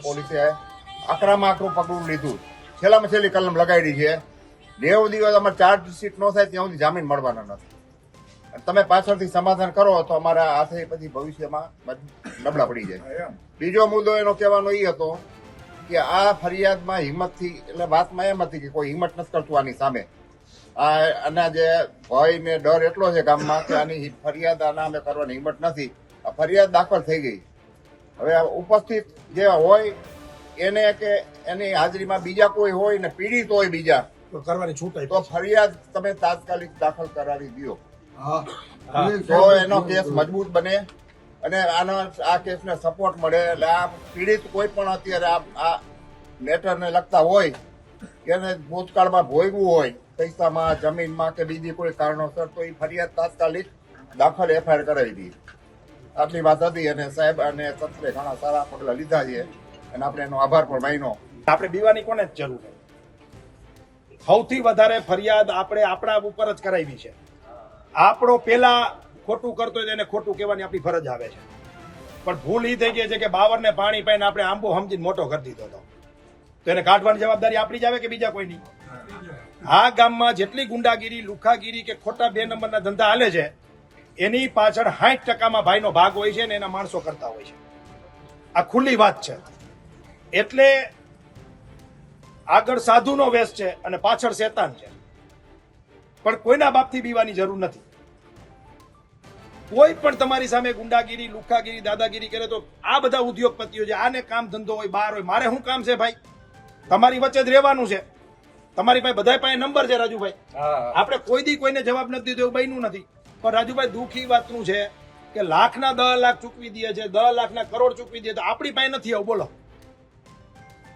પોલીસે આકરામાં આકરું પગલું લીધું. છેલ્લામાં છેલ્લી કલમ લગાડી છે. 90 દિવસ અમારે ચાર્જશીટ ન થાય ત્યાં સુધી જામીન મળવાના નથી. તમે પાછળથી સમાધાન કરો તો અમારા હાથે પછી ભવિષ્યમાં નબળા પડી જાય. બીજો મુદ્દો એનો કહેવાનો એ હતો કે આ ફરિયાદમાં હિંમતથી, એટલે વાતમાં એમ હતી કે કોઈ હિંમત નથી કરતું આની સામે. આના જે ભય ને ડર એટલો છે ગામમાં કે આની ફરિયાદ આના અમે કરવાની હિંમત નથી. આ ફરિયાદ દાખલ થઈ ગઈ. હવે ઉપસ્થિત જે હોય એને કે એની હાજરીમાં બીજા કોઈ હોય ને પીડિત હોય બીજા કરવાની છૂટ તો ફરિયાદ તમે તાત્કાલિક દાખલ કરાવી દો તો એનો કેસ મજબૂત બને અને આ કેસને સપોર્ટ મળે. એટલે આ પીડિત કોઈ પણ અત્યારે આ મેટરને લગતા હોય એને ભૂતકાળમાં ભોગવું હોય પૈસામાં, જમીનમાં કે બીજી કોઈ કારણોસર, તો એ ફરિયાદ તાત્કાલિક દાખલ એફઆઈઆર કરાવી દી. આટલી વાત હતી અને સાહેબ અને તંત્રે ઘણા સારા પગલા લીધા છે અને આપણે એનો આભાર પણ માન્યો. આપણે બીવાની કોને જ જરૂર છે? સૌથી વધારે ફરિયાદ આપણે આપણા ઉપર જ કરાવી છે. આપણો પેલા ખોટું કરતો હોય એને ખોટું કહેવાની આપણી ફરજ આવે છે. પણ ભૂલ એ થઈ ગઈ છે કે બાવરને પાણી પાઈને આપણે આંબો સમજીને મોટો કરી દીધો હતો. તો એને કાઢવાની જવાબદારી આપણી જ આવે કે બીજા કોઈની? આ ગામમાં જેટલી ગુંડાગીરી, લુખાગીરી કે ખોટા 2 નંબરના ધંધા હાલે છે એની પાછળ 60% ભાઈનો ભાગ હોય છે ને એના માણસો કરતા હોય છે. આ ખુલ્લી વાત છે. એટલે આગળ સાધુનો વેશ છે અને પાછળ શેતાન છે. પણ કોઈના બાપથી બીવાની જરૂર નથી. કોઈ પણ તમારી સામે ગુંડાગીરી, લુખાગીરી, દાદાગીરી કરે તો આ બધા ઉદ્યોગપતિઓ છે, આને કામ ધંધો હોય, બહાર હોય, મારે શું કામ છે ભાઈ? તમારી વચ્ચે જ રહેવાનું છે. તમારી પાસે બધા પાસે નંબર છે રાજુભાઈ. આપણે કોઈ દી કોઈને જવાબ નથી દીધો એવું બન્યું નથી. પણ રાજુભાઈ દુઃખી વાતનું છે કે લાખના 10 લાખ ચૂકવી દે છે, 10 લાખના કરોડ ચૂકવી દે તો આપણી પાસે નથી આવું. બોલો,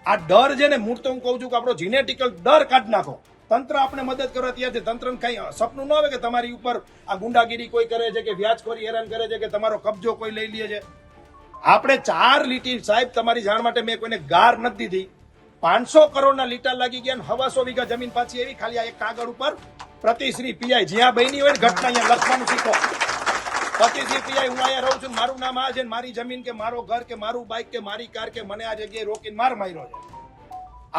આ ડર છે ને, મૂળ તો હું કહું છું કે આપણો જીનેટિકલ ડર કાઢી નાખો. તંત્ર આપણે મદદ કરવા તૈયાર છે. તંત્રને કઈ સપનું ન આવે કે તમારી ઉપર આ ગુંડાગીરી કોઈ કરે છે કે વ્યાજખોરી હેરાન કરે છે કે તમારો કબજો કોઈ લઈ લે છે. આપણે 4 લીટી, સાહેબ તમારી જાણ માટે મેં કોઈને ગાર નથી દીધી. 500 કરોડના લીટા લાગી ગયા, 125 વીઘા જમીન પાછી એવી ખાલી આ એક કાગળ ઉપર પ્રતિશ્રી પીઆઈ જ્યાં બની હોય ને ઘટના અહીંયા લખવાનું શીખો. પ્રતિશ્રી પીઆઈ હું અહીંયા રહું છું, મારું નામ આ છે, મારી જમીન કે મારો ઘર કે મારું બાઇક કે મારી કાર કે મને આ જગ્યાએ રોકીને માર માર્યો છે.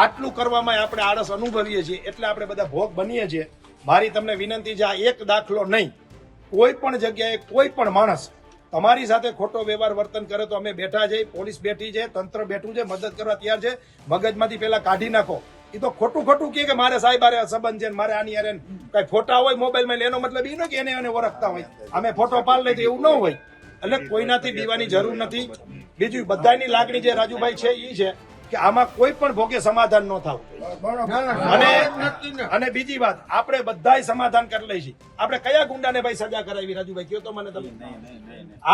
આટલું કરવામાં આપણે આળસ અનુભવીએ છીએ એટલે આપણે બધા ભોગ બનીએ છીએ. મારી તમને વિનંતી છે, આ એક દાખલો નહીં, કોઈ પણ જગ્યાએ કોઈ પણ માણસ તમારી સાથે ખોટો વ્યવહાર વર્તન કરે તો અમે બેઠા છે, પોલીસ બેઠી છે, તંત્ર બેઠું છે, મદદ કરવા તૈયાર છે. મગજમાંથી પેલા કાઢી નાખો. એ તો ખોટું કે મારે સાહેબ આરે સંબંધ છે, મારે આની યાર કઈ ફોટા હોય મોબાઈલમાં, એનો મતલબ એ ન કે એને ઓળખતા હોય, અમે ફોટો પાડ લઈએ એવું ન હોય. એટલે કોઈનાથી બીવાની જરૂર નથી. બીજું બધાની લાગણી જે રાજુભાઈ છે એ છે કે આમાં કોઈ પણ ભોગે સમાધાન ન થવું. અને બીજી વાત, આપણે બધાય સમાધાન કરી લઈશું. આપણે કયા ગુંડાને ભાઈ સજા કરાવી રાજુભાઈ કયો તો મને તમે?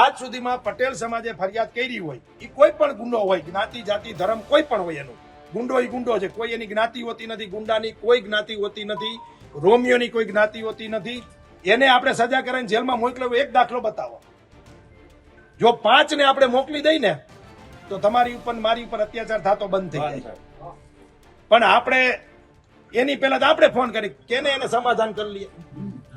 આજ સુધીમાં પટેલ સમાજે ફરિયાદ કરી હોય, એ કોઈ પણ ગુંડો હોય, જ્ઞાતિ, જાતિ, ધર્મ કોઈ પણ હોય, એનો ગુંડો એ ગુંડો છે. કોઈ એની જ્ઞાતિ હોતી નથી, ગુંડાની કોઈ જ્ઞાતિ હોતી નથી, રોમિયોની કોઈ જ્ઞાતિ હોતી નથી. એને આપણે સજા કરીને જેલમાં મોકલો. એક દાખલો બતાવો. જો 5 ને આપણે મોકલી દઈ ને તો તમારી ઉપર મારી ઉપર અત્યાચાર થતો બંધ થઈ જાય. પણ આપણે એની પહેલા તો આપણે ફોન કરી કેને એને સમાધાન કરી લઈએ.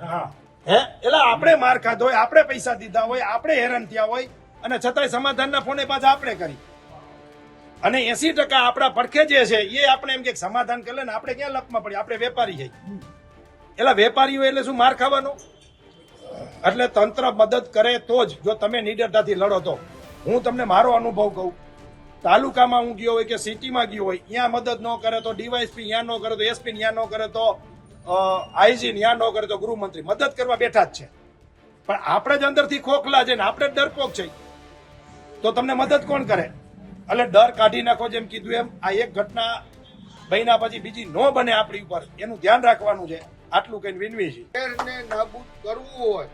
હા, એટલે આપણે માર ખાધો હોય, આપણે પૈસા દીધા હોય, આપણે હેરાન થયા હોય અને છતાંય સમાધાનના ફોને પાછા આપણે કરી. અને 80% આપણા પડખે જે છે એ આપણે એમ કે સમાધાન કરી લે ને આપણે ક્યાં લપમાં પડી? આપણે વેપારી છે. એટલે વેપારીઓ એટલે શું માર ખાવાનો? એટલે તંત્ર મદદ કરે તો જ. જો તમે નિડરતાથી લડો તો. હું તમને મારો અનુભવ કહું, તાલુકામાં હું ગયો હોય કે સિટીમાં ગયો હોય, ત્યાં મદદ ન કરે તો ડીવાયએસપી, ત્યાં ન કરે તો એસપી, ત્યાં ન કરે તો આઈજી, ત્યાં ન કરે તો ગૃહમંત્રી મદદ કરવા બેઠા જ છે. પણ આપણે જ અંદરથી ખોખલા છે ને આપણે જ ડરપોક છે તો તમને મદદ કોણ કરે? એટલે ડર કાઢી નાખો. જેમ કીધું એમ આ એક ઘટના બન્યા પછી બીજી ન બને આપણી ઉપર, એનું ધ્યાન રાખવાનું છે. આટલું કઈ વિનવી છે. નાબૂદ કરવું હોય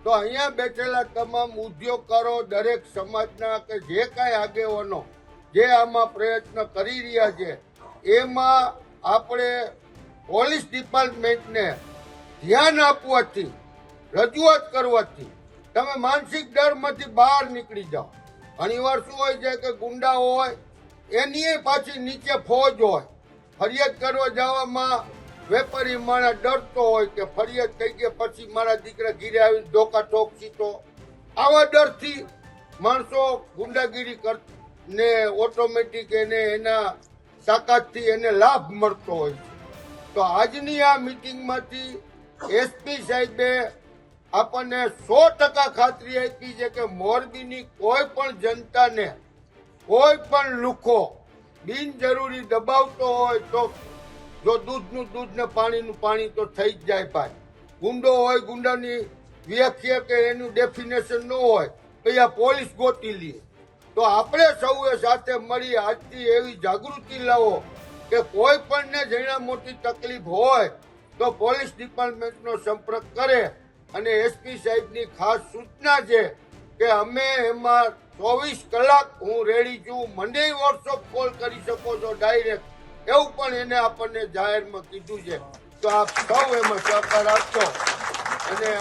તો અહીંયા બેઠેલા તમામ ઉદ્યોગકારો, દરેક સમાજના કે જે કાંઈ આગેવાનો જે આમાં પ્રયત્ન કરી રહ્યા છે, એમાં આપણે પોલીસ ડિપાર્ટમેન્ટને ધ્યાન આપવાથી, રજૂઆત કરવાથી તમે માનસિક ડરમાંથી બહાર નીકળી જાઓ. ઘણીવાર શું હોય છે કે ગુંડા હોય એની પાછી નીચે ફોજ હોય, ફરિયાદ કરવા જવામાં વેપારી માણસ ડરતો હોય કે ફરિયાદ થઈ ગયા પછી મારા દીકરા ઘીરે આવીને ધોકા ઠોકશી તો આવા ડરથી માણસો ગુંડાગીરી ને ઓટોમેટિક એને એના તાકાતથી એને લાભ મળતો હોય છે. તો આજની આ મિટિંગમાંથી એસપી સાહેબે આપણને 100% ખાતરી આપી છે કે મોરબીની કોઈ પણ જનતાને કોઈ પણ લુખો બિનજરૂરી દબાવતો હોય તો જો દૂધનું દૂધ ને પાણીનું પાણી તો થઈ જ જાય ભાઈ. ગુંડો હોય, ગુંડાની વ્યાખ્યા કે એનું ડેફિનેશન ન હોય તો આ પોલીસ ગોતી લે. તો આપણે સૌએ સાથે મળી આજથી એવી જાગૃતિ લાવો કે કોઈ પણને જણા મોટી તકલીફ હોય તો પોલીસ ડિપાર્ટમેન્ટનો સંપર્ક કરે. અને એસપી સાહેબની ખાસ સૂચના છે કે અમે એમાં 24 કલાક હું રેડી છું, મને વોટ્સઅપ કોલ કરી શકો છો ડાયરેક્ટ, એવું પણ એને આપણને જાહેરમાં કીધું છે. તો આપ સૌ એમાં સહકાર આપજો. અને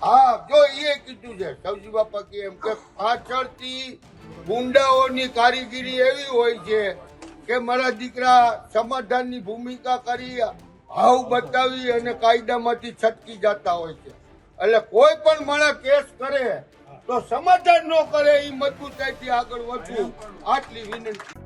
હા, જો એ કીધું છે સૌજી બાપા કે એમ કે પાછળથી ગુંડાઓની કારીગીરી એવી હોય છે કે મારા દીકરા સમાધાનની ભૂમિકા કરી હાવ બતાવી અને કાયદામાંથી છટકી જતા હોય છે. એટલે કોઈ પણ માણસ કેસ કરે તો સમાધાન ન કરે, એ મજબૂતાઈથી આગળ વધવું. આટલી વિનંતી.